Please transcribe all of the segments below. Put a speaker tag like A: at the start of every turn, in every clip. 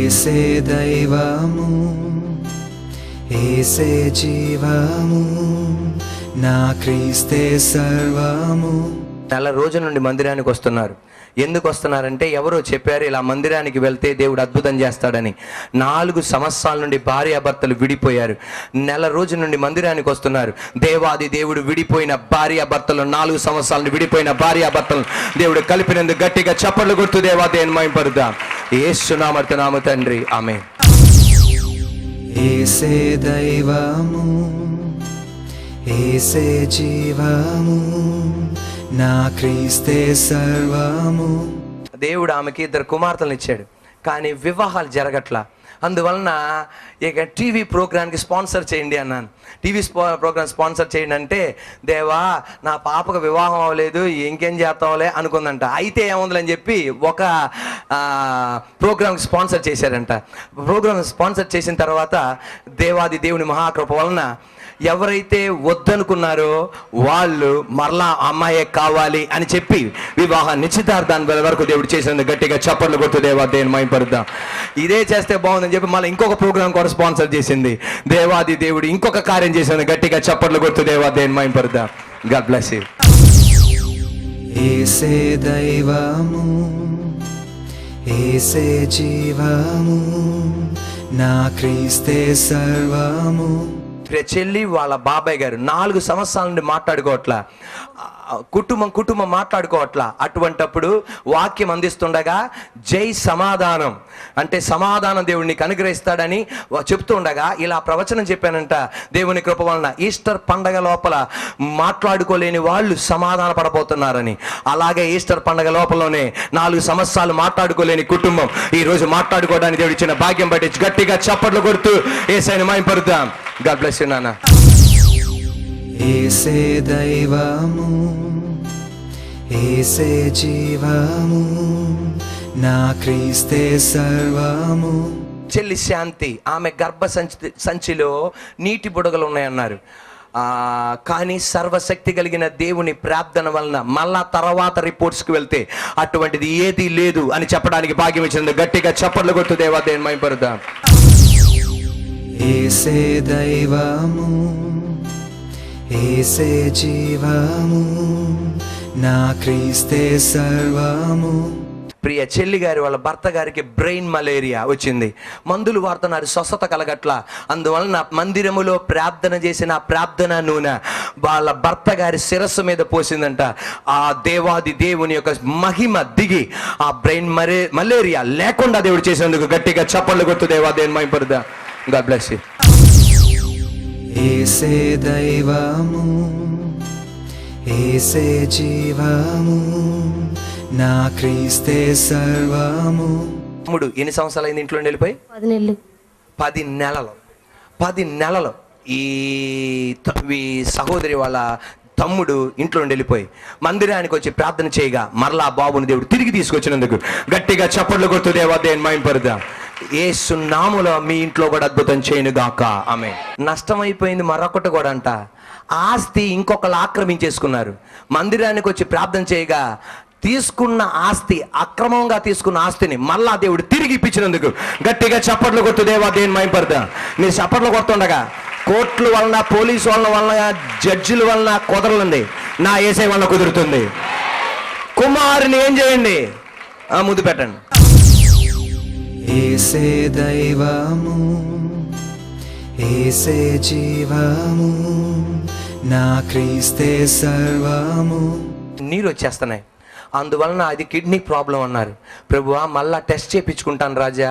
A: ఏసే దైవము, ఏసే జీవము, నా క్రీస్తే సర్వము.
B: నెల రోజుల నుండి మందిరానికి వస్తున్నారు. ఎందుకు వస్తున్నారంటే ఎవరో చెప్పారు ఇలా మందిరానికి వెళ్తే దేవుడు అద్భుతం చేస్తాడని. 4 సంవత్సరాల నుండి భార్యాభర్తలు విడిపోయారు. నెల రోజుల నుండి మందిరానికి వస్తున్నారు. దేవాది దేవుడు విడిపోయిన భార్యాభర్తలు, 4 సంవత్సరాల నుండి విడిపోయిన భార్యాభర్తలు దేవుడు కలిపినందుకు గట్టిగా చప్పట్లు కొడుతూ దేవాదేవుని మహిమపరుద్దాం. యేసు నామమున తండ్రి, ఆమేన్.
A: ఏసే దైవము, ఏసే జీవము, నా క్రీస్తే సర్వము.
B: దేవుడు ఆమెకి 2 కుమార్తెలను ఇచ్చాడు, కానీ వివాహాలు జరగట్లా. అందువలన ఇక టీవీ ప్రోగ్రామ్కి స్పాన్సర్ చేయండి అన్నాను. టీవీ ప్రోగ్రామ్ స్పాన్సర్ చేయండి అంటే, దేవా నా పాపకు వివాహం అవ్వలేదు, ఇంకేం చేస్తావులే అనుకుందంట. అయితే ఏముందని చెప్పి ఒక ప్రోగ్రామ్కి స్పాన్సర్ చేశారంట. ప్రోగ్రామ్ స్పాన్సర్ చేసిన తర్వాత దేవాది దేవుని మహాకృప వలన ఎవరైతే వద్దనుకున్నారో వాళ్ళు మరలా అమ్మాయే కావాలి అని చెప్పి వివాహ నిశ్చితార్థాన్ని వరకు దేవుడు చేసినందుకు గట్టిగా చప్పట్లు కొడుతూ దేవాదేవుని మహిమపరుద్దాం. ఇదే చేస్తే బాగుందని చెప్పి మళ్ళీ ఇంకొక ప్రోగ్రాం కూడా స్పాన్సర్ చేసింది. దేవాది దేవుడు ఇంకొక కార్యం చేసినందుకు గట్టిగా చప్పట్లు కొడుతూ దేవాదేవుని మహిమపరుద్దాం. God bless you.
A: ఏసే దైవము, ఏసే జీవము, నా క్రీస్తే సర్వము.
B: చెల్లి వాళ్ళ బాబాయ్ గారు 4 సంవత్సరాల నుండి మాట్లాడుకోవట్లా, కుటుంబం మాట్లాడుకోవట్లా. అటువంటప్పుడు వాక్యం అందిస్తుండగా జై సమాధానం అంటే సమాధానం దేవుడు నీకు అనుగ్రహిస్తాడని చెప్తూ ఉండగా ఇలా ప్రవచనం చెప్పానంట. దేవుని కృప వలన ఈస్టర్ పండగ లోపల మాట్లాడుకోలేని వాళ్ళు సమాధాన పడబోతున్నారని. అలాగే ఈస్టర్ పండగ లోపలనే 4 సంవత్సరాలు మాట్లాడుకోలేని కుటుంబం ఈరోజు మాట్లాడుకోవడానికి దేవుడు ఇచ్చిన భాగ్యం బట్టి గట్టిగా చప్పట్లు కొడుతూ యేసయ్యను మహిమపరుద్దాం. గాడ్ బ్లెస్ యు నాన్న.
A: ఏసే దైవము, ఏసే జీవము, నా క్రీస్తే సర్వము.
B: చెల్లి శాంతి, ఆమె గర్భ సంచిలో నీటి బుడగలు ఉన్నాయన్నారు. కానీ సర్వశక్తి కలిగిన దేవుని ప్రార్థన వలన మళ్ళా తర్వాత రిపోర్ట్స్కి వెళ్తే అటువంటిది ఏది లేదు అని చెప్పడానికి భాగ్యం ఇచ్చింది. గట్టిగా చప్పట్లు కొట్టు దేవాదేవుని మహిమపరుద్దాం.
A: ఏసే దైవము, ఏసే జీవము, నా క్రీస్తే సర్వము.
B: ప్రియ చెల్లి గారి వాళ్ళ భర్త గారికి బ్రెయిన్ మలేరియా వచ్చింది. మందులు వాడుతున్నారు, స్వస్థత కలగట్ల. అందువలన మందిరములో ప్రార్థన చేసిన ప్రార్థన నూనె వాళ్ళ భర్త గారి శిరస్సు మీద పోసిందంట. ఆ దేవాది దేవుని యొక్క మహిమ దిగి ఆ బ్రెయిన్ మలేరియా లేకుండా దేవుడు చేసినందుకు గట్టిగా చప్పట్లు కొట్టు దేవాదేవుని మహిమపరుద్దాం. God bless you.
A: ఏసే దైవము, ఏసే జీవము, నా క్రీస్తే సర్వము.
B: తమ్ముడు ఎన్ని సంవత్సరాలు అయింది ఇంట్లో వెళ్ళిపోయి? 10 నెలలు. 10 నెలలు ఈ సహోదరి వాళ్ళ తమ్ముడు ఇంట్లో వెళ్ళిపోయి మందిరానికి వచ్చి ప్రార్థన చేయగా మరలా బాబుని దేవుడు తిరిగి తీసుకొచ్చినందుకు గట్టిగా చప్పట్లు కొడుతూ దేవాదేవుని మహిమపరుద్దాం. యేసు నామములో మీ ఇంట్లో కూడా అద్భుతం చేయను గాక. ఆమేన్. నష్టమైపోయింది మరొకటి కూడా అంట. ఆస్తి ఇంకొకరు ఆక్రమించేసుకున్నారు. మందిరానికి వచ్చి ప్రార్థన చేయగా తీసుకున్న ఆస్తి, అక్రమంగా తీసుకున్న ఆస్తిని మళ్ళా దేవుడు తిరిగి ఇప్పించినందుకు గట్టిగా చప్పట్లు కొట్టు దేవాదేవుని మహిమపరుద్దాం. మీరు చప్పట్లు కొడుతుండగా కోర్టుల వలన, పోలీసు వలన, జడ్జిల వలన కుదరలండి, నా యేసయ్య వలన కుదురుతుంది. కుమారుని ఏం చేయండి? ముందు పెట్టండి.
A: ఏసే దైవము, ఏసే జీవము, నా క్రీస్తే సర్వము.
B: నీరు వచ్చేస్తున్నాయి, అందువలన అది కిడ్నీ ప్రాబ్లం అన్నారు. ప్రభువా మళ్ళా test చేయించుకుంటాను Raja,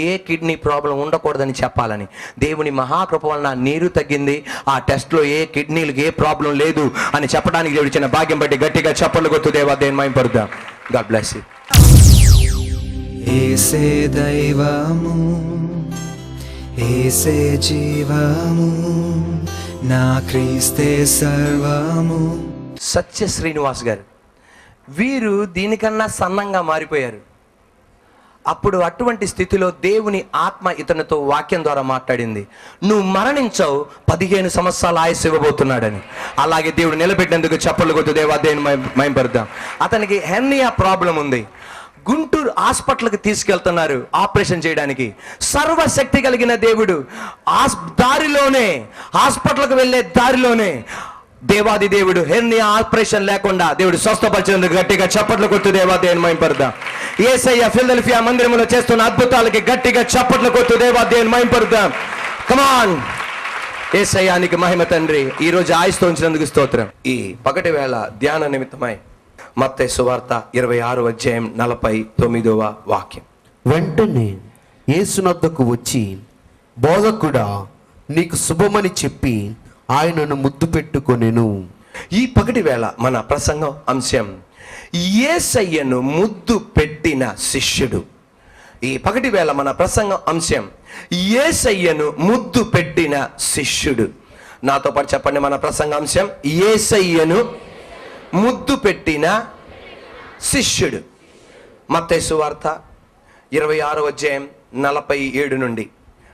B: a kidney problem ఉండకూడదని చెప్పాలని. దేవుని మహాకృప వలన నీరు తగ్గింది. ఆ టెస్ట్లో ఏ కిడ్నీలకు ఏ ప్రాబ్లం లేదు అని చెప్పడానికి దేవుడు ఇచ్చిన భాగ్యం బట్టి గట్టిగా చప్పట్లు కొట్టు దేవాదేవుని మహిమపరుద్దాం. God bless you.
A: ఏసే దైవము, ఏసే జీవము, నా క్రీస్తే సర్వము.
B: సత్య శ్రీనివాస్ గారు వీరు దీనికన్నా సన్నంగా మారిపోయారు. అప్పుడు అటువంటి స్థితిలో దేవుని ఆత్మ ఇతనితో వాక్యం ద్వారా మాట్లాడింది, నువ్వు మరణించవు, 15 సంవత్సరాల ఆయుస్సు ఇవ్వబోతున్నాడని. అలాగే దేవుడు నిలబెట్టినందుకు చప్పట్లు కొట్టు దేవాదేవుని మహిమపరుద్దాం. అతనికి హెర్నియా ప్రాబ్లం ఉంది. గుంటూరు హాస్పిటల్కి తీసుకెళ్తున్నారు ఆపరేషన్ చేయడానికి. సర్వశక్తి కలిగిన దేవుడు దారిలోనే, హాస్పిటల్కి వెళ్ళే దారిలోనే దేవాది దేవుడు హెర్నియా ఆపరేషన్ లేకుండా దేవుడు స్వస్థపరిచినందుకు గట్టిగా చప్పట్లు కొట్టు దేవాదేవుని మహిమపరుద్దాం. యేసయ్య ఫిలదెల్ఫియా మందిరంలో చేస్తున్న అద్భుతాలకి గట్టిగా చప్పట్లు కొట్టు దేవాదేవుని మహిమపరుద్దాం. కమాన్, యేసయ్యానికి మహిమ తండ్రి. ఈ రోజు ఆయుస్తో ఉంచినందుకు స్తోత్రం. ఈ పగటి వేళ ధ్యాన నిమిత్తమై మత్తయి సువార్త 26వ అధ్యాయం 49వ వాక్యం.
C: వెంటనే యేసునొద్దకు వచ్చి, బోధకుడా, నీకు శుభమని చెప్పి ఆయనను ముద్దు పెట్టుకొనెను.
B: ఈ పగటి వేళ మన ప్రసంగం అంశం యేసయ్యను ముద్దు పెట్టిన శిష్యుడు. ఈ పగటి వేళ మన ప్రసంగం అంశం యేసయ్యను ముద్దు పెట్టిన శిష్యుడు. నాతో పాటు చెప్పండి, మన ప్రసంగ అంశం యేసయ్యను ముద్దు పెట్టిన శిష్యుడు. మత్తయి సువార్త 26వ అధ్యాయం 47 నుండి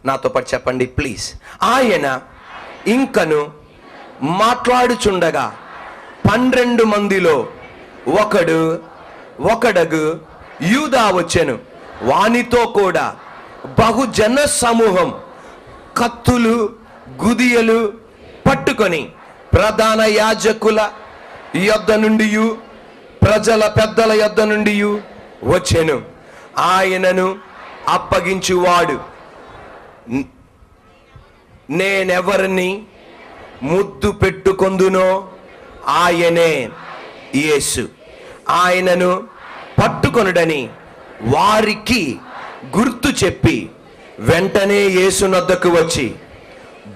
B: నాతో పాటు చెప్పండి ప్లీజ్. ఆయన ఇంకను మాట్లాడుచుండగా 12 మందిలో ఒకడగు యూదా వచ్చెను. వానితో కూడా బహుజన సమూహం కత్తులు గుదియలు పట్టుకొని ప్రధాన యాజకుల యొద్ద నుండి ప్రజల పెద్దల యొద్ద నుండి వచ్చెను. ఆయనను అప్పగించువాడు నేనెవరిని ముద్దు పెట్టుకొందునో ఆయనే యేసు. ఆయనను పట్టుకొనుడని వారికి గుర్తు చెప్పి వెంటనే యేసునొద్దకు వచ్చి,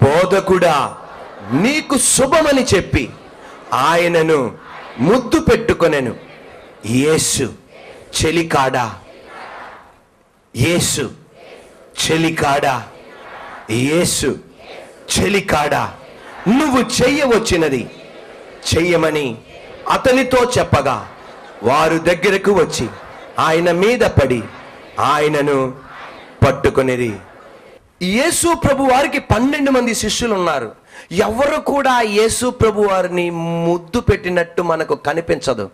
B: బోధకుడా, నీకు శుభమని చెప్పి ఆయనను ముద్దు పెట్టుకొనెను. యేసు చెలికాడా, యేసు చెలికాడా, యేసు చెలికాడా, నువ్వు చెయ్యవచ్చినది చెయ్యమని అతనితో చెప్పగా వారు దగ్గరకు వచ్చి ఆయన మీద పడి ఆయనను పట్టుకొనిరి. యేసు ప్రభు వారికి 12 మంది శిష్యులు ఉన్నారు. ఎవరు కూడా యేసు ప్రభు వారిని ముద్దు పెట్టినట్టు మనకు కనిపించదు.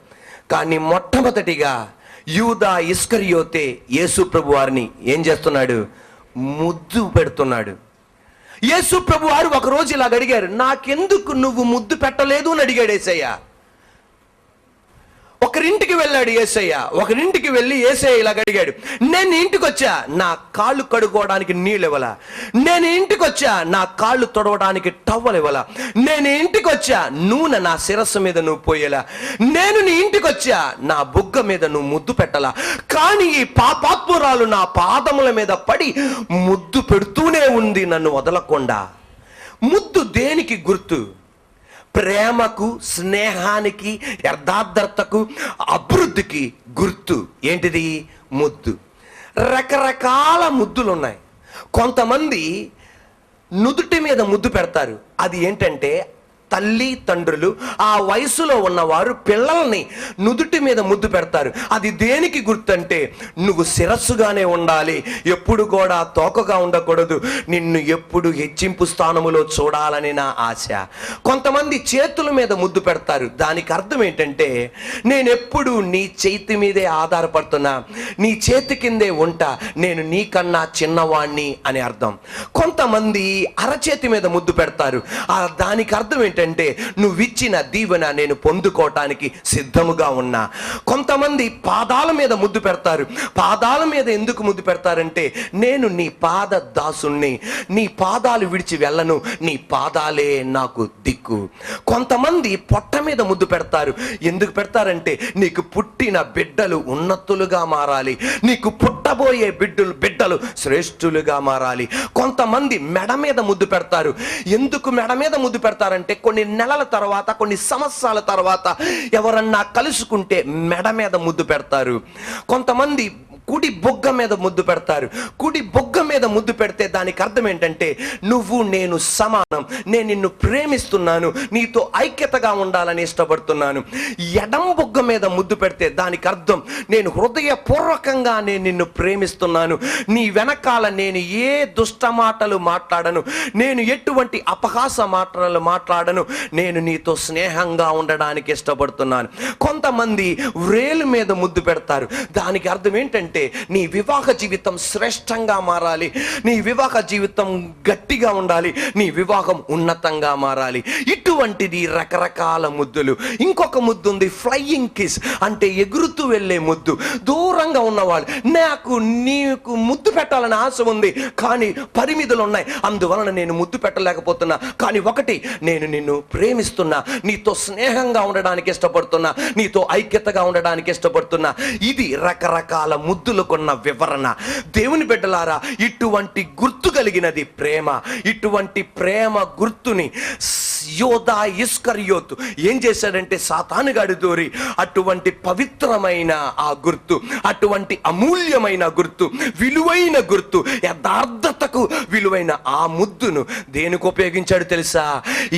B: కానీ మొట్టమొదటిగా యూదా ఇస్కరియోతే యేసు ప్రభు వారిని ఏం చేస్తున్నాడు? ముద్దు పెడుతున్నాడు. యేసు ప్రభు వారు ఒకరోజు ఇలాగ అడిగారు, నాకెందుకు నువ్వు ముద్దు పెట్టలేదు అని అడిగాడు యేసయ్య. ఒకరింటికి వెళ్ళాడు యేసయ్య. ఒకరింటికి వెళ్ళి యేసయ్య ఇలాగ అడిగాడు, నేను ఇంటికి వచ్చా నా కాళ్ళు కడుక్కోవడానికి నీళ్ళు ఇవ్వలా, నేను ఇంటికి వచ్చా నా కాళ్ళు తొడవడానికి టవల్ ఇవ్వలా, నేను ఇంటికి వచ్చా నూనె నా శిరస్సు మీద నువ్వు పోయేలా, నేను నీ ఇంటికి వచ్చా నా బుగ్గ మీద నువ్వు ముద్దు పెట్టలా, కానీ ఈ పాపాత్మురాలు నా పాదముల మీద పడి ముద్దు పెడుతూనే ఉంది నన్ను వదలకుండా. ముద్దు దేనికి గుర్తు? ప్రేమకు, స్నేహానికి, యథార్థతకు, అభివృద్ధికి గుర్తు. ఏంటిది? ముద్దు. రకరకాల ముద్దులు ఉన్నాయి. కొంతమంది నుదుటి మీద ముద్దు పెడతారు. అది ఏంటంటే తల్లి తండ్రులు ఆ వయసులో ఉన్నవారు పిల్లల్ని నుదుటి మీద ముద్దు పెడతారు. అది దేనికి గుర్తంటే నువ్వు శిరస్సుగానే ఉండాలి, ఎప్పుడు కూడా తోకగా ఉండకూడదు, నిన్ను ఎప్పుడు హెచ్చింపు స్థానములో చూడాలని నా ఆశ. కొంతమంది చేతుల మీద ముద్దు పెడతారు. దానికి అర్థం ఏంటంటే నేను ఎప్పుడు నీ చేతి మీదే ఆధారపడుతున్నా, నీ చేతి కిందే ఉంటా, నేను నీకన్నా చిన్నవాణ్ణి అని అర్థం. కొంతమంది అరచేతి మీద ముద్దు పెడతారు. దానికి అర్థం ఏంటంటే నువ్విచ్చిన దీవెన నేను పొందుకోవటానికి సిద్ధముగా ఉన్నా. కొంతమంది పాదాల మీద ముద్దు పెడతారు. పాదాల మీద ఎందుకు ముద్దు పెడతారంటే నేను నీ పాద దాసుణ్ణి, నీ పాదాలు విడిచి వెళ్ళను, నీ పాదాలే నాకు దిక్కు. కొంతమంది పొట్ట మీద ముద్దు పెడతారు. ఎందుకు పెడతారంటే నీకు పుట్టిన బిడ్డలు ఉన్నతులుగా మారాలి, నీకు పుట్టబోయే బిడ్డలు శ్రేష్ఠులుగా మారాలి. కొంతమంది మెడ మీద ముద్దు పెడతారు. ఎందుకు మెడ మీద ముద్దు పెడతారంటే కొన్ని నెలల తర్వాత, కొన్ని సంవత్సరాల తర్వాత ఎవరన్నా కలుసుకుంటే మెడ మీద ముద్దు పెడతారు. కొంతమంది కుడి బొగ్గ మీద ముద్దు పెడతారు. కుడి బొగ్గ మీద ముద్దు పెడితే దానికి అర్థం ఏంటంటే నువ్వు నేను సమానం, నేను నిన్ను ప్రేమిస్తున్నాను, నీతో ఐక్యతగా ఉండాలని ఇష్టపడుతున్నాను. ఎడం బొగ్గ మీద ముద్దు పెడితే దానికి అర్థం నేను హృదయపూర్వకంగా నేను నిన్ను ప్రేమిస్తున్నాను, నీ వెనకాల నేను ఏ దుష్ట మాటలు మాట్లాడను, నేను ఎటువంటి అపహాస మాటలు మాట్లాడను, నేను నీతో స్నేహంగా ఉండడానికి ఇష్టపడుతున్నాను. కొంతమంది వ్రేలు మీద ముద్దు పెడతారు. దానికి అర్థం ఏంటంటే నీ వివాహ జీవితం శ్రేష్టంగా మారాలి, నీ వివాహ జీవితం గట్టిగా ఉండాలి, నీ వివాహం ఉన్నతంగా మారాలి. ఇటువంటిది రకరకాల ముద్దులు. ఇంకొక ముద్దు ఉంది, ఫ్లయింగ్ కిస్, అంటే ఎగురుతూ వెళ్ళే ముద్దు. దూరంగా ఉన్నవాళ్ళు నీకు ముద్దు పెట్టాలని ఆశ ఉంది, కానీ పరిమితులు ఉన్నాయి, అందువలన నేను ముద్దు పెట్టలేకపోతున్నా. కానీ ఒకటి, నేను నిన్ను ప్రేమిస్తున్నా, నీతో స్నేహంగా ఉండడానికి ఇష్టపడుతున్నా, నీతో ఐక్యతగా ఉండడానికి ఇష్టపడుతున్నా. ఇది రకరకాల ముద్దులకున్న వివరణ. దేవుని బిడ్డలారా, ఇటువంటి గుర్తు కలిగినది ప్రేమ. ఇటువంటి ప్రేమ గుర్తుని యోధా ఇస్కరియోతు ఏం చేశాడంటే సాతానుగాడు దూరి అటువంటి పవిత్రమైన ఆ గుర్తు, అటువంటి అమూల్యమైన గుర్తు, విలువైన గుర్తు, యథార్థతకు విలువైన ఆ ముద్దును దేనికి ఉపయోగించాడు తెలుసా?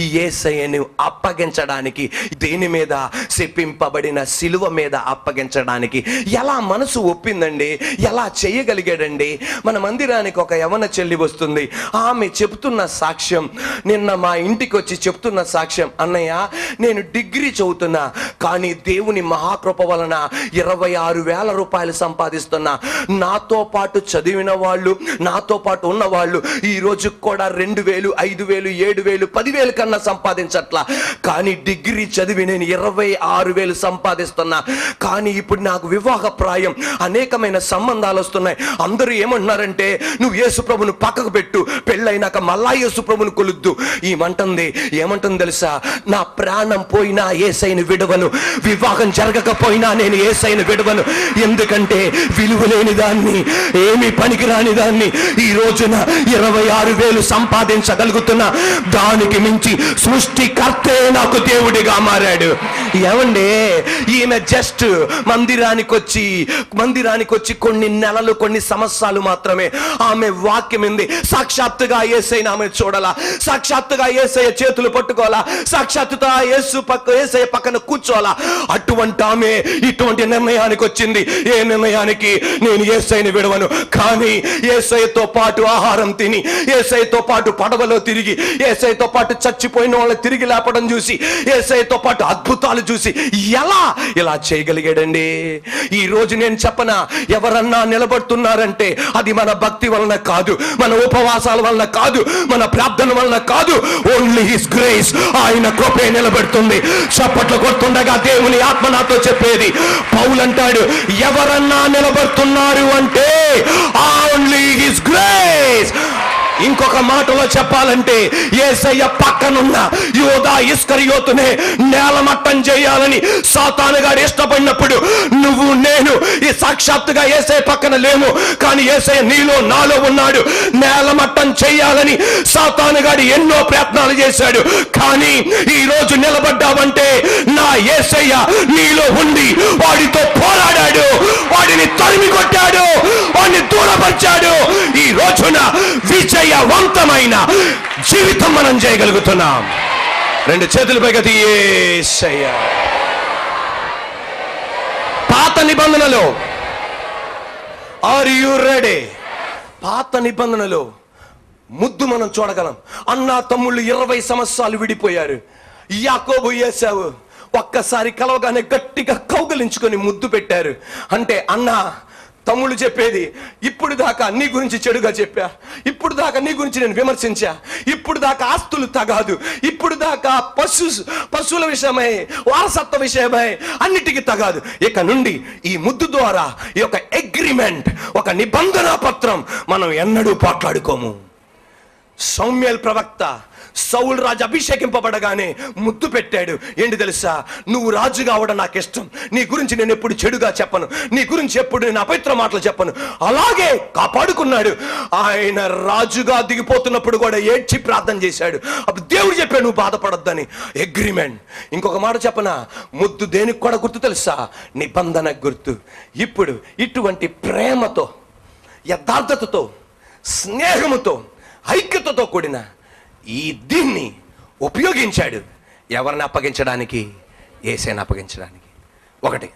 B: ఈ యేసయ్యను అప్పగించడానికి, దేని మీద? శపింపబడిన సిలువ మీద అప్పగించడానికి. ఎలా మనసు ఒప్పిందండి? ఎలా చేయగలిగాడండి? మన మందిరానికి ఒక యవన చెల్లి వస్తుంది. ఆమె చెబుతున్న సాక్ష్యం, నిన్న మా ఇంటికి వచ్చి చెప్తున్న సాక్ష్యం, అన్నయ్య నేను డిగ్రీ చదువుతున్నా, కానీ దేవుని మహాకృప వలన 26,000 రూపాయలు సంపాదిస్తున్నా. నాతో పాటు చదివిన వాళ్ళు, నాతో పాటు ఉన్న వాళ్ళు ఈ రోజు కూడా 2,000, 5,000, 7,000, 10,000 కన్నా సంపాదించట్లా. కానీ డిగ్రీ చదివి నేను 26,000 సంపాదిస్తున్నా. కానీ ఇప్పుడు నాకు వివాహ ప్రాయం, అనేకమైన సంబంధాలు వస్తున్నాయి. అందరూ ఏమంటున్నారంటే నువ్వు యేసు ప్రభును పక్కకు పెట్టు, పెళ్ళైనాక మళ్ళా యేసు ప్రభును కొలుద్దు. ఏమంటుంది తెలుసా? నా ప్రాణం పోయినా యేసయ్యను విడవను, వివాహం జరగకపోయినా నేను యేసయ్యను విడవను. ఎందుకంటే విలువలేని దాన్ని, ఏమి పనికిరాని దాన్ని ఈ రోజున 26,000 సంపాదించగలుగుతున్నా. దానికి మించి సృష్టికర్తే నాకు దేవుడిగా మారాడు. ఏమండి, ఈమె జస్ట్ మందిరానికి వచ్చి కొన్ని నెలలు, కొన్ని సంవత్సరాలు మాత్రమే ఆమె వాక్యం ఉంది. సాక్షాత్తుగా యేసయ్యను ఆమె చూడాలా, సాక్షాత్తుగా యేసయ్య చేతులు పట్టుకోవాలా, సాక్షాత్తుగా యేసయ్య పక్కన కూర్చోవాలా. అటువంటి ఆమె ఇటువంటి నిర్ణయానికి వచ్చింది. ఏ నిర్ణయానికి? నేను యేసయ్యను విడవను. కానీ యేసయ్యతో పాటు ఆహారం తిని, యేసయ్యతో పాటు పడవలో తిరిగి, యేసయ్యతో పాటు చచ్చిపోయిన వాళ్ళని తిరిగి లేపడం చూసి, యేసయ్యతో పాటు అద్భుతాలు చూసి ఇలా చేయగలిగాడండి. ఈ రోజు నేను చెప్పనా, ఎవరన్నా నిలబడుతున్నారంటే అది మన భక్తి వలన కాదు, మన ఉపవాసాల వలన కాదు, మన ప్రార్థన వలన కాదు. ఓన్లీ హిస్ గ్రేస్, ఆయన కృపే నిలబెడుతుంది. చప్పట్లు కొడుతుండగా దేవుని ఆత్మ నాతో చెప్పేది, పౌలు అంటాడు, ఎవరన్నా నిలబడుతున్నారు అంటే ఓన్లీ హిస్ గ్రేస్. ఇంకొక మాటలో చెప్పాలంటే యేసయ్య పక్కనున్న యోధా ఇస్కరియోతునే నేలమట్టం చేయాలని సాతానుగాడు ఇష్టపడినప్పుడు, నువ్వు నేను ఈ సాక్షాత్తుగా యేసయ్య పక్కన లేము, కానీ యేసయ్య నీలో నాలో ఉన్నాడు. నేలమట్టం చేయాలని సాతానుగాడు ఎన్నో ప్రయత్నాలు చేశాడు. కానీ ఈ రోజు నిలబడ్డావంటే నా యేసయ్య నీలో ఉండి వాడితో పోరాడాడు, వాడిని తరిమి కొట్టాడు, వాడిని దూరపరిచాడు. ఈ రోజున విజయవంతమైన జీవితం మనం చేయగలుగుతున్నాం. 2 చేతులు పైకెత్తి యేసయ్య. పాత నిబంధనలో, ఆర్ యు రెడీ? పాత నిబంధనలో ముద్దు మనం చూడగలం. అన్నా తమ్ముళ్ళు 20 సంవత్సరాలు విడిపోయారు. యాకోబు ఏశావు ఒక్కసారి కలవగానే గట్టిగా కౌగలించుకొని ముద్దు పెట్టారు. అంటే అన్నా తమ్ముళ్ళు చెప్పేది, ఇప్పుడు దాకా నీ గురించి చెడుగా చెప్పా, ఇప్పుడు దాకా నీ గురించి నేను విమర్శించా, ఇప్పుడు దాకా ఆస్తులు తగాదు, ఇప్పుడు దాకా పశువుల విషయమై, వారసత్వ విషయమై అన్నిటికీ తగాదు. ఇక నుండి ఈ ముద్దు ద్వారా ఈ యొక్క అగ్రిమెంట్, ఒక నిబంధన పత్రం మనం ఎన్నడూ పోట్లాడుకోము. సౌమ్యేల్ ప్రవక్త సౌలు రాజు అభిషేకింపబడగానే ముద్దు పెట్టాడు. ఏంటి తెలుసా? నువ్వు రాజు కావడం నాకు ఇష్టం, నీ గురించి నేను ఎప్పుడు చెడుగా చెప్పను, నీ గురించి ఎప్పుడు నేను అపవిత్ర మాటలు చెప్పను. అలాగే కాపాడుకున్నాడు. ఆయన రాజుగా దిగిపోతున్నప్పుడు కూడా ఏడ్చి ప్రార్థన చేశాడు. అప్పుడు దేవుడు చెప్పాడు నువ్వు బాధపడొద్దని. అగ్రిమెంట్. ఇంకొక మాట చెప్పనా? ముద్దు దేనికి కూడా గుర్తు తెలుసా? నిబంధన గుర్తు. ఇప్పుడు ఇటువంటి ప్రేమతో, యథార్థతతో, స్నేహముతో, ఐక్యతతో కూడిన ఈ దీన్ని ఉపయోగించాడు. ఎవరిని అప్పగించడానికి? యేసయ్యను అప్పగించడానికి. ఒకటి,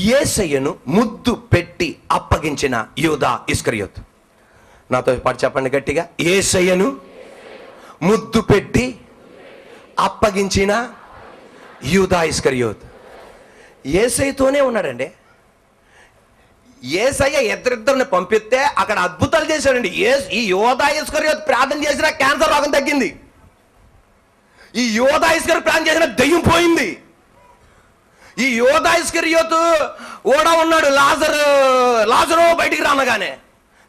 B: యేసయ్యను ముద్దు పెట్టి అప్పగించిన యూదా ఇస్కరియోతు. నాతో పాటు చెప్పండి గట్టిగా, యేసయ్యను ముద్దు పెట్టి అప్పగించిన యూదా ఇస్కరియోతు. యేసయ్యతోనే ఉన్నాడండి. యేసయ్య ఇద్దరిద్దరిని పంపిస్తే అక్కడ అద్భుతాలు చేశాడండి. ఈ యూదా ఇస్కరియోతు ప్రార్థన చేసిన క్యాన్సర్ రోగం తగ్గింది. ఈ యూదా ఇస్కరియోతు ప్రార్థన చేసిన దెయ్యం పోయింది. ఈ యూదా ఇస్కరియోతు ఓడా ఉన్నాడు. లాజరు బయటికి రానగానే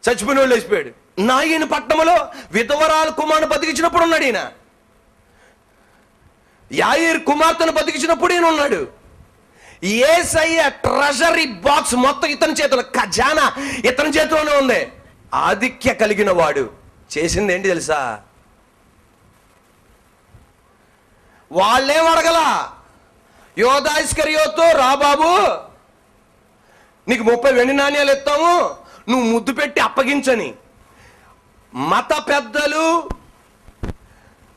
B: చచ్చిపోయిన వాళ్ళు లేచిపోయాడు. నాయన పట్టణంలో విధవరాలు కుమారుని బతికించినప్పుడు ఉన్నాడు ఈయన. యాయిర్ కుమార్తెను బతికించినప్పుడు ఈయన ఉన్నాడు. యేసయ్య ట్రెజరీ బాక్స్ మొత్తం ఇతని చేతిలో, ఖజానా ఇతని చేతిలోనే ఉంది. ఆధిక్య కలిగిన వాడు చేసింది ఏంటి తెలుసా? వాళ్ళేం అడగల. యూదా ఇస్కరియోతు, రా బాబు నీకు 30 వెండి నాణ్యాలు ఇస్తాము, నువ్వు ముద్దు పెట్టి అప్పగించని. మత పెద్దలు,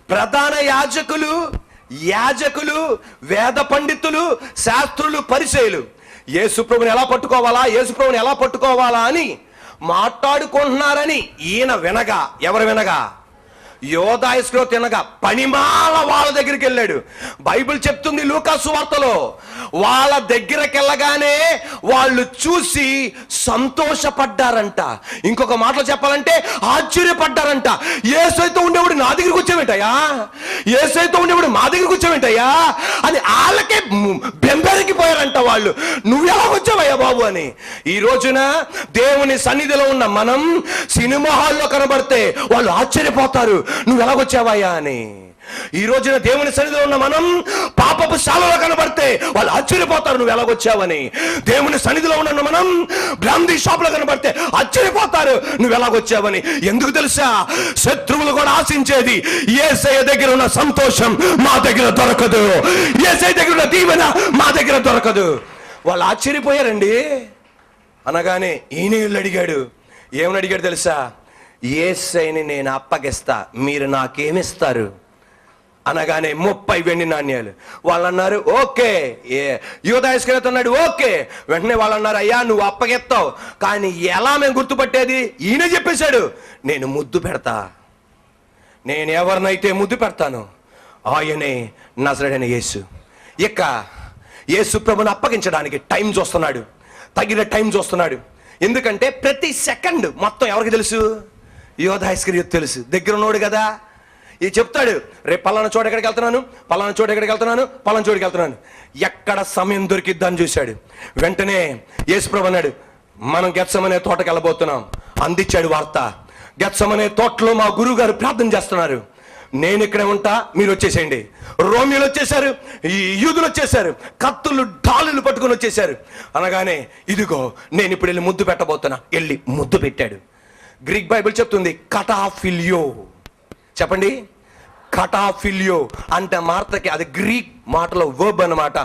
B: ప్రధాన యాజకులు, వేద పండితులు, శాస్త్రులు, పరిసయ్యులు యేసుప్రభుని ఎలా పట్టుకోవాలా అని మాట్లాడుకుంటున్నారని ఈయన వినగా, ఎవరు వినగా? యూదా ఇస్కరియోతు తినగా పనిమాల వాళ్ళ దగ్గరికి వెళ్ళాడు. బైబిల్ చెప్తుంది లూకా సువార్తలో, వాళ్ళ దగ్గరికి వెళ్ళగానే వాళ్ళు చూసి సంతోషపడ్డారంట. ఇంకొక మాటలో చెప్పాలంటే ఆశ్చర్యపడ్డారంట. యేసయ్యతో ఉండేవాడు నా దగ్గరికి వచ్చావేంటయ్యా, యేసయ్యతో ఉండేవాడు మా దగ్గరికి వచ్చావేంటయ్యా అని వాళ్ళకే బెంబెరికిపోయారంట వాళ్ళు. నువ్వెలా వచ్చావయ్యా బాబు అని. ఈ రోజున దేవుని సన్నిధిలో ఉన్న మనం సినిమా హాల్లో కనబడితే వాళ్ళు ఆశ్చర్యపోతారు, నువ్వు ఎలాగొచ్చావయ్యా అని. ఈ రోజున దేవుని సన్నిధిలో ఉన్న మనం పాపపు శాలలో కనబడితే వాళ్ళు ఆశ్చర్యపోతారు, నువ్వు ఎలాగొచ్చావని. దేవుని సన్నిధిలో ఉన్న మనం బ్రాందీ షాప్ లో కనబడితే ఆశ్చర్యపోతారు, నువ్వు ఎలాగొచ్చావని. ఎందుకు తెలుసా? శత్రువులు కూడా ఆశించేది యేసయ్య దగ్గర ఉన్న సంతోషం మా దగ్గర దొరకదు, యేసయ్య దగ్గర ఉన్న దీవెన మా దగ్గర దొరకదు. వాళ్ళు ఆశ్చర్యపోయారండి. అనగానే ఈయన అడిగాడు. ఏమని అడిగాడు తెలుసా? యేసయ్యని నేను అప్పగిస్తా, మీరు నాకేమిస్తారు అనగానే 30 వెండి నాణ్యాలు. వాళ్ళు అన్నారు ఓకే. యూదా ఇస్కరియోతు అన్నాడు ఓకే. వెంటనే వాళ్ళు అన్నారు అయ్యా నువ్వు అప్పగిస్తావు, కానీ ఎలా మేము గుర్తుపట్టేది? ఈయన చెప్పేశాడు, నేను ముద్దు పెడతా, నేను ఎవరినైతే ముద్దు పెడతాను ఆయనే నజరేయుడైన యేసు. ఇక యేసు ప్రభుని అప్పగించడానికి టైం చూస్తున్నాడు, తగిన టైం చూస్తున్నాడు. ఎందుకంటే ప్రతి సెకండ్ మొత్తం ఎవరికి తెలుసు? యూదా ఇస్కరియోతు తెలుసు, దగ్గర ఉన్నాడు కదా. ఇది చెప్తాడు, రేపు పలానా చోట ఎక్కడికి వెళ్తున్నాను, పలానా చోట ఎక్కడికి వెళ్తున్నాను, పలానా చోటుకి వెళ్తున్నాను. ఎక్కడ సమయం దొరికిద్దని చూశాడు. వెంటనే యేసు ప్రభు అన్నాడు, మనం గెత్సెమనే తోటకి వెళ్ళబోతున్నాం. అందించాడు వార్త. గెత్సెమనే తోటలో మా గురువు గారు ప్రార్థన చేస్తున్నారు, నేను ఇక్కడే ఉంటా, మీరు వచ్చేసేయండి. రోమియోలు వచ్చేసారు, ఈ యూదులు వచ్చేసారు, కత్తులు డాలులు పట్టుకొని వచ్చేసారు. అనగానే ఇదిగో నేను ఇప్పుడు వెళ్ళి ముద్దు పెట్టబోతున్నా. వెళ్ళి ముద్దు పెట్టాడు. గ్రీక్ బైబిల్ చెప్తుంది కటాఫిలియో. చెప్పండి, కటాఫిలియో అంటే మార్తకి అది గ్రీక్ మాటలో వర్బ్ అన్నమాట.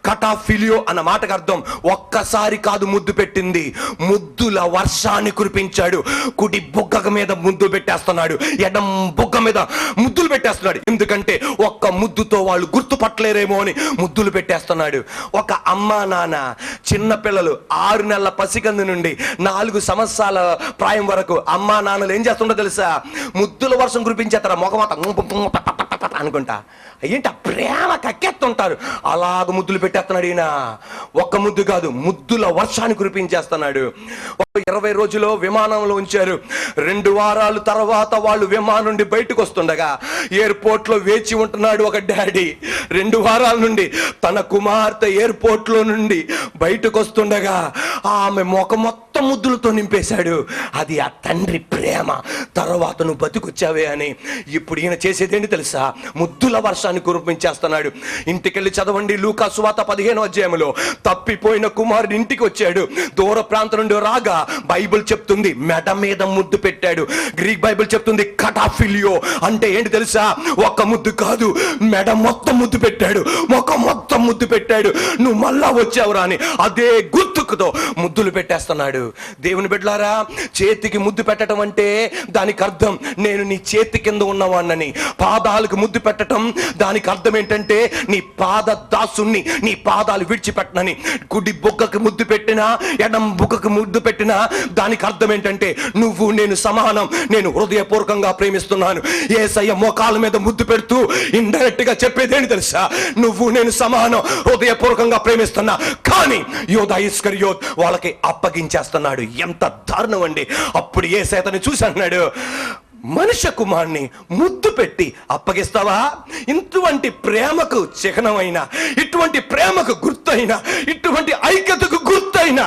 B: కటాఫిలియో అన్న మాటకు అర్థం ఒక్కసారి కాదు ముద్దు పెట్టింది, ముద్దుల వర్షాన్ని కురిపించాడు. కుడి బుగ్గ మీద ముద్దు పెట్టేస్తున్నాడు, ఎడం బుగ్గ మీద ముద్దులు పెట్టేస్తున్నాడు. ఎందుకంటే ఒక్క ముద్దుతో వాళ్ళు గుర్తుపట్టలేరేమో అని ముద్దులు పెట్టేస్తున్నాడు. ఒక అమ్మా నాన్న చిన్న పిల్లలు 6 నెలల పసికందు నుండి 4 సంవత్సరాల ప్రాయం వరకు అమ్మా నాన్నలు ఏం చేస్తుండో తెలుసా? ముద్దుల వర్షం కురిపించేస్తారా మొగమాత అనుకుంటా. ఏంటి ఆ ప్రేమ కక్కెత్తుంటారు. అలాగ ముద్దులు పెట్టేస్తున్నాడు ఈయన. ఒక్క ముద్దు కాదు, ముద్దుల వర్షాన్ని కురిపించేస్తున్నాడు. 20 రోజులు విమానంలో ఉంచారు. 2 వారాల తర్వాత వాళ్ళు విమానం నుండి బయటకు వస్తుండగా ఎయిర్పోర్ట్ లో వేచి ఉంటున్నాడు ఒక డాడీ. 2 వారాల నుండి తన కుమార్తె ఎయిర్పోర్ట్ లో నుండి బయటకు వస్తుండగా ఆమె ముఖం మొత్తం ముద్దులతో నింపేశాడు. అది ఆ తండ్రి ప్రేమ. తర్వాత నువ్వు బతికొచ్చావే అని. ఇప్పుడు ఈయన చేసేదేంటి తెలుసా? ముద్దుల వర్షాన్ని కురిపించేస్తున్నాడు. ఇంటికెళ్ళి చదవండి, లూకా సువార్త 15వ అధ్యాయంలో తప్పిపోయిన కుమారుడు ఇంటికి వచ్చాడు. దూర ప్రాంతం నుండి రాగా బైబిల్ చెప్తుంది మెడ మీద ముద్దు పెట్టాడు. గ్రీక్ బైబిల్ చెప్తుంది కటాఫిలియో అంటే ఏంటి తెలుసా? ఒక్క ముద్దు కాదు, మెడ మొత్తం ముద్దు పెట్టాడు, ముఖం మొత్తం ముద్దు పెట్టాడు. నువ్వు మళ్ళా వచ్చావురా అని అదే గుర్తుకుతో ముద్దులు పెట్టేస్తున్నాడు. దేవుని బిడ్డలారా, చేతికి ముద్దు పెట్టడం అంటే దానికి అర్థం నేను నీ చేతి కింద ఉన్నవాణ్ణని. పాదాలకు ముద్దు పెట్టడం దానికి అర్థం ఏంటంటే నీ పాద దాసుని, నీ పాదాలు విడిచిపెట్టనని. కుడి బుగ్గకు ముద్దు పెట్టినా ఎడం బుగ్గకు ముద్దు పెట్టినా దానికి అర్థం ఏంటంటే నువ్వు నేను సమానం, నేను హృదయపూర్వకంగా ప్రేమిస్తున్నాను. యేసయ్య మోకాళ్ళ మీద ముద్దు పెడుతూ ఇండైరెక్ట్ గా చెప్పేదేంటి తెలుసా? నువ్వు నేను సమానం, హృదయపూర్వకంగా ప్రేమిస్తున్నా. కానీ యోధా ఇస్కరియోత్ వాళ్ళకి అప్పగించేస్తున్నాడు. ఎంత దారుణం అండి! అప్పుడు యేసయ్య అతన్ని చూసి అన్నాడు, మనుష్య కుమారుని ముద్దు పెట్టి అప్పగిస్తావా? ఇటువంటి ప్రేమకు చిహ్నమైన, ఇటువంటి ప్రేమకు గుర్తైన, ఇటువంటి ఐక్యతకు గుర్తైన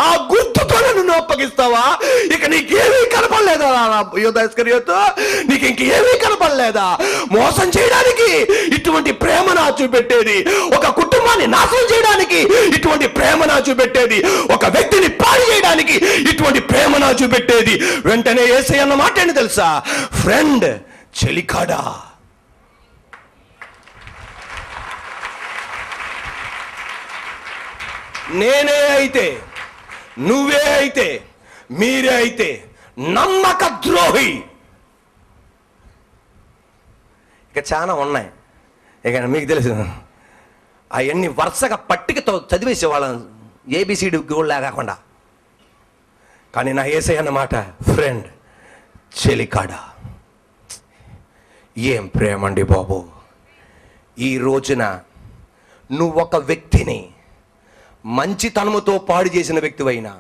B: ఆ గుర్తుతో నువ్వు అప్పగిస్తావా? ఇక నీకేమీ కనపడలేదా యోధా ఇస్కరియోతు? నీకు ఇంకేమీ కనపడలేదా? మోసం చేయడానికి ఇటువంటి ప్రేమ నా చూపెట్టేది, ఒక కుటుంబాన్ని నాశనం చేయడానికి ఇటువంటి ప్రేమ నా చూపెట్టేది, ఒక వ్యక్తిని పాడు చేయడానికి ఇటువంటి ప్రేమ నా చూపెట్టేది. వెంటనే యేసయ్య అన్న మాట ఏంటి తెలుసా? ఫ్రెండ్, చెలికాడా. నేనే అయితే, నువ్వే అయితే, మీరే అయితే నమ్మక ద్రోహి. ఇక చాలా ఉన్నాయి, ఇక మీకు తెలుసు అవన్నీ వరుసగా పట్టికతో చదివేసే వాళ్ళం, ఏబిసిడి గోల్లా కాకుండా. కానీ నా యేసయ్య అన్నమాట ఫ్రెండ్, చెలికాడా. ఏం ప్రేమండి బాబు! ఈ రోజున నువ్వు ఒక వ్యక్తిని మంచితనముతో పాడు చేసిన వ్యక్తివైనా,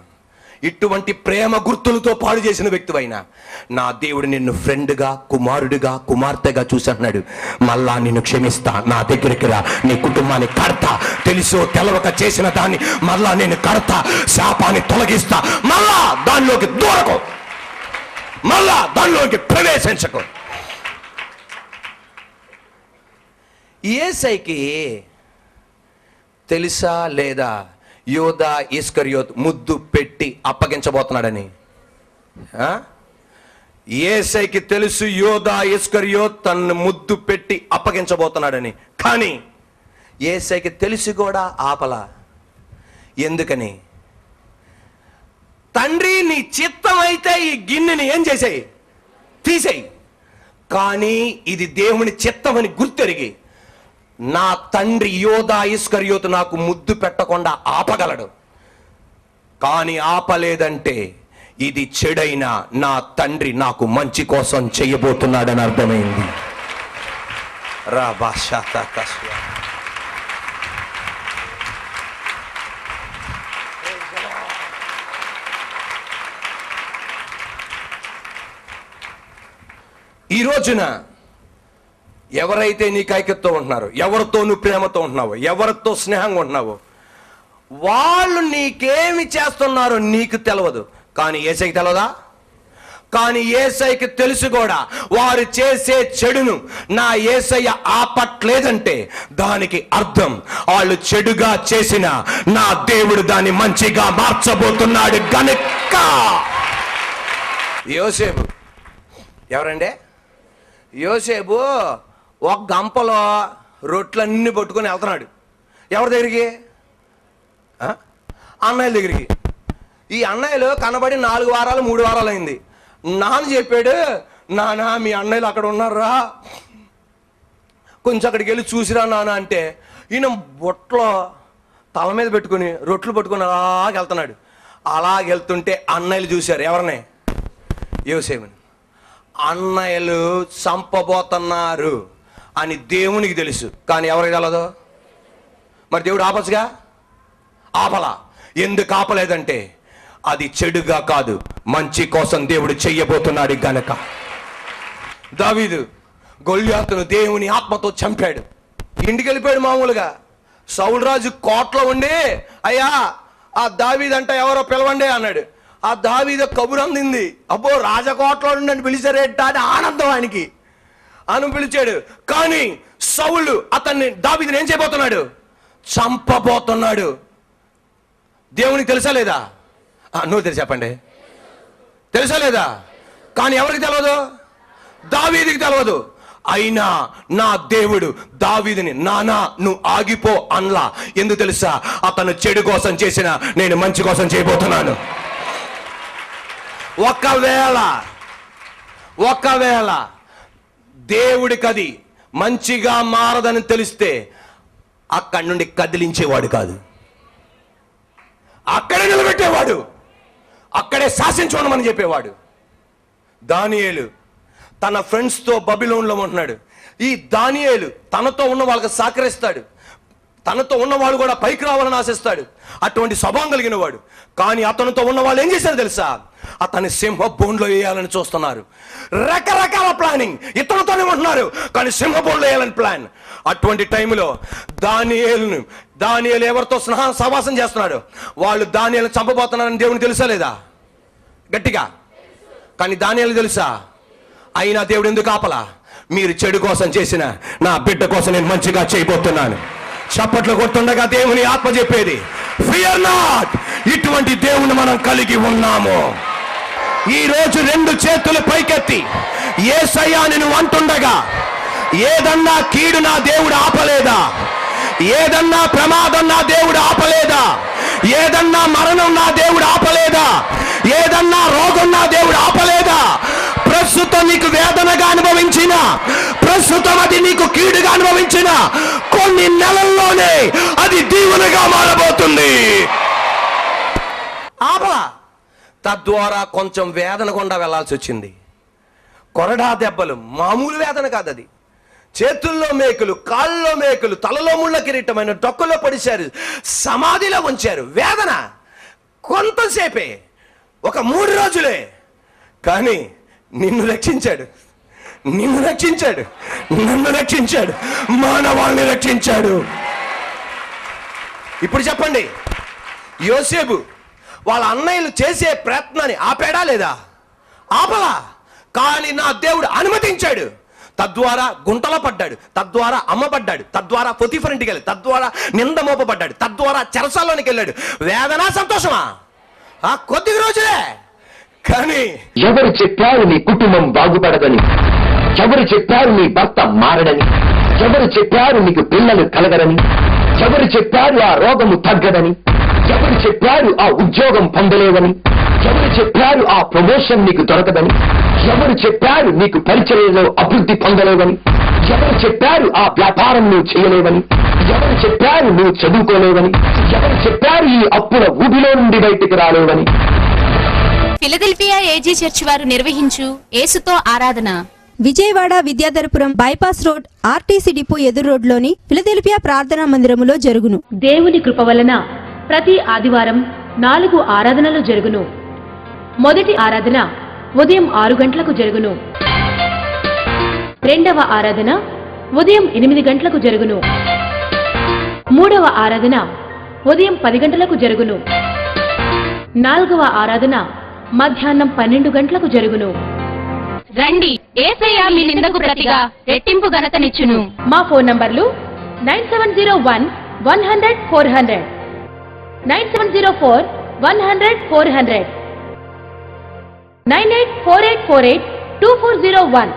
B: ఇటువంటి ప్రేమ గుర్తులతో పాడు చేసిన వ్యక్తివైనా, నా దేవుడు నిన్ను ఫ్రెండ్గా, కుమారుడిగా, కుమార్తెగా చూసన్నాడు. మళ్ళా నిన్ను క్షమిస్తా, నా దగ్గరికి రా, నీ కుటుంబాన్ని కడతా, తెలుసో తెలవక చేసిన దాన్ని మళ్ళా నేను కడతా, శాపాన్ని తొలగిస్తా, మళ్ళా దానిలోకి దూరకు, మళ్ళా దానిలోకి ప్రవేశించకు. యేసయ్యకి తెలుసా లేదా యోధా ఇస్కరియోత్ ముద్దు పెట్టి అప్పగించబోతున్నాడని? యేసయ్యకి తెలుసు యోధా ఇస్కరియోత్ తను ముద్దు పెట్టి అప్పగించబోతున్నాడని. కానీ యేసయ్యకి తెలిసి కూడా ఆపలా. ఎందుకని? తండ్రి నీ చిత్తం అయితే ఈ గిన్నెని ఏం చేసేయి, తీసేయి. కానీ ఇది దేవుని చిత్తమని గుర్తెరిగి నా తండ్రి యోధా ఇస్కరియోతు నాకు ముద్దు పెట్టకుండా ఆపగలడు. కానీ ఆపలేదంటే ఇది చెడైన నా తండ్రి నాకు మంచి కోసం చేయబోతున్నాడని అర్థమైంది. ఈ రోజున ఎవరైతే నీకు ఐక్యతతో ఉంటున్నారో, ఎవరితో నువ్వు ప్రేమతో ఉంటున్నావో, ఎవరితో స్నేహంగా ఉంటున్నావో, వాళ్ళు నీకేమి చేస్తున్నారో నీకు తెలియదు. కానీ యేసయ్యకి తెలియదా? కానీ యేసయ్యకి తెలుసు కూడా. వారు చేసే చెడును నా యేసయ్య ఆపట్లేదంటే దానికి అర్థం వాళ్ళు చెడుగా చేసిన నా దేవుడు దాన్ని మంచిగా మార్చబోతున్నాడు గనుక. యోసేపు ఎవరండి? యోసేపు ఒక గంపలో రొట్లన్నీ పట్టుకొని వెళ్తున్నాడు. ఎవరి దగ్గరికి? అన్నయ్యల దగ్గరికి. ఈ అన్నయ్యలు కనబడి 4 వారాలు 3 వారాలు అయింది. నాన్న చెప్పాడు, నాన్న మీ అన్నయ్యలు అక్కడ ఉన్నారా, కొంచెం అక్కడికి వెళ్ళి చూసిరా నాన్న అంటే, ఈయన బొట్లో తల మీద పెట్టుకుని రొట్లు పట్టుకుని అలాగ వెళ్తున్నాడు. అలాగెళ్తుంటే అన్నయ్యలు చూశారు. ఎవరిని? యోసేపుని. అన్నయ్యలు చంపబోతున్నారు అని దేవునికి తెలుసు, కానీ ఎవరికి తెలదు. మరి దేవుడు ఆపచ్చుగా? ఆపలా. ఎందుకు ఆపలేదంటే అది చెడుగా కాదు, మంచి కోసం దేవుడు చెయ్యబోతున్నాడు గనక. దావీదు గొల్యాతును దేవుని ఆత్మతో చంపాడు. ఇంటికి వెళ్ళిపోయాడు. మామూలుగా సౌలు రాజు కోటలో ఉండి, అయ్యా ఆ దావీదు అంట ఎవరో పిలవండి అన్నాడు. ఆ దావీదు కబురు అందింది. అబ్బో రాజకోటలో ఉండి పిలిచారేట అని ఆనందం ఆయనకి. అని పిలిచాడు. కానీ సౌలు దావీదుని ఏం చేయబోతున్నాడు? చంపబోతున్నాడు. దేవునికి తెలుసా లేదా? నువ్వు తెలిసి చెప్పండి. తెలుసా లేదా? కానీ ఎవరికి తెలియదు? దావీదుకి తెలియదు. అయినా నా దేవుడు దావీదుని నానా నువ్వు ఆగిపో అనలా. ఎందుకు తెలుసా? అతను చెడు కోసం చేసిన నేను మంచి కోసం చేయబోతున్నాను. ఒకవేళ దేవుడికి అది మంచిగా మారదని తెలిస్తే అక్కడి నుండి కదిలించేవాడు కాదు, అక్కడే నిలబెట్టేవాడు, అక్కడే శాసించమని చెప్పేవాడు. దానియేలు తన ఫ్రెండ్స్తో బబిలోన్లో ఉంటున్నాడు. ఈ దానియేలు తనతో ఉన్న వాళ్ళకి సహకరిస్తాడు, తనతో ఉన్నవాడు కూడా పైకి రావాలని ఆశిస్తాడు. అటువంటి స్వభావం కలిగిన వాడు. కానీ అతనితో ఉన్న వాళ్ళు ఏం చేశారు తెలుసా? అతన్ని సింహ బోన్లో వేయాలని చూస్తున్నారు. రకరకాల ప్లానింగ్. ఇతనితోనే ఉంటున్నారు కానీ సింహ బోన్లో వేయాలని ప్లాన్. అటువంటి టైంలో దానియేలు ఎవరితో సహవాసం చేస్తున్నాడు? వాళ్ళు దానియేలుని చంపబోతున్నారని దేవునికి తెలుసా లేదా? గట్టిగా. కానీ దానియేలు తెలుసా? అయినా దేవుడు ఎందుకు ఆపలా? మీరు చెడు కోసం చేసిన నా బిడ్డ కోసం నేను మంచిగా చేయబోతున్నాను. చప్పట్లు కొట్టుండగా దేవుని ఆత్మ చెప్పేది, ఫియర్ నాట్. ఇటువంటి దేవుని మనం కలిగి ఉన్నాము. ఈ రోజు 2 చేతులు పైకెత్తి యేసయ్యా నేను అంటుండగా, ఏదన్నా కీడు నా దేవుడు ఆపలేదా? ఏదన్నా ప్రమాదం నా దేవుడు ఆపలేదా? ఏదన్నా మరణం నా దేవుడు ఆపలేదా? ఏదన్నా రోగం నా దేవుడు ఆపలేదా? ప్రస్తుతం నీకు వేదనగా అనుభవించిన, ప్రస్తుతం అది నీకు కీడుగా అనుభవించిన కొన్ని నెలల్లోనే అది దీవెనగా మారబోతుంది. ఆపలా. తద్వారా కొంచెం వేదన గుండా వెళ్లాల్సి వచ్చింది. కొరడా దెబ్బలు మామూలు వేదన కాదు. అది చేతుల్లో మేకులు, కాళ్ళలో మేకులు, తలలో ముళ్ళ కిరీటమైన డొక్కలో పడిశారు, సమాధిలో ఉంచారు. వేదన కొంతసేపే, ఒక 3 రోజులే. కానీ నిన్ను రక్షించాడు, నన్ను రక్షించాడు, మానవాళ్ళని రక్షించాడు. ఇప్పుడు చెప్పండి, యోసేపు వాళ్ళ అన్నయ్యలు చేసే ప్రయత్నాన్ని ఆపాడా లేదా? ఆపలా. కానీ నా దేవుడు అనుమతించాడు. తద్వారా గుంటలో పడ్డాడు, తద్వారా అమ్మబడ్డాడు, తద్వారా పొతిఫర్ ఇంటికి వెళ్ళాడు, తద్వారా నింద మోపబడ్డాడు, తద్వారా చెరసాల్లోనికి వెళ్ళాడు. వేదనా సంతోషమా? కొద్ది రోజులే. కానీ
D: ఎవరు చెప్పారు నీ కుటుంబం బాగుపడదని? ఎవరు చెప్పారు నీ భర్త మారడని? ఎవరు చెప్పారు నీకు పిల్లలు కలగరని? ఎవరు చెప్పారు ఆ రోగము తగ్గదని? ఎవరు చెప్పారు ఆ ఉద్యోగం పొందలేవని? ఎవరు చెప్పారు ఆ ప్రమోషన్ నీకు దొరకదని? ఎవరు చెప్పారు నీకు పరిచర్యలో అభివృద్ధి పొందలేవని? ఎవరు చెప్పారు ఆ వ్యాపారం నువ్వు చేయలేవని? ఎవరు చెప్పారు నువ్వు చదువుకోలేవని? ఎవరు చెప్పారు ఈ అప్పుల ఊబిలో నుండి బయటికి రాలేవని?
E: ఫిలదెల్ఫియా ఏజీ చర్చ్ వారు నిర్వహించు యేసుతో ఆరాధన
F: Vijayawada Vidyadharapuram bypass road RTC depot ఎదురు రోడ్లోని ఫిలదెల్ఫియా ప్రార్థనా మందిరములో జరుగును.
G: దేవుని కృప వలన ప్రతి ఆదివారం 4 ఆరాధనలు జరుగును. మొదటి ఆరాధన ఉదయం 6 గంటలకు జరుగును. రెండవ ఆరాధన ఉదయం 8 గంటలకు జరుగును. మూడవ ఆరాధన ఉదయం 10 గంటలకు జరుగును. నాలుగవ ఆరాధన మధ్యాహ్నం 12 గంటలకు జరుగును.
E: రండి, యేసయ్య మీ నిందకు ప్రతిగా రెట్టింపు ఘనతనిచ్చును.
G: మా ఫోన్ నంబర్లు 970100 9704100400 9848482401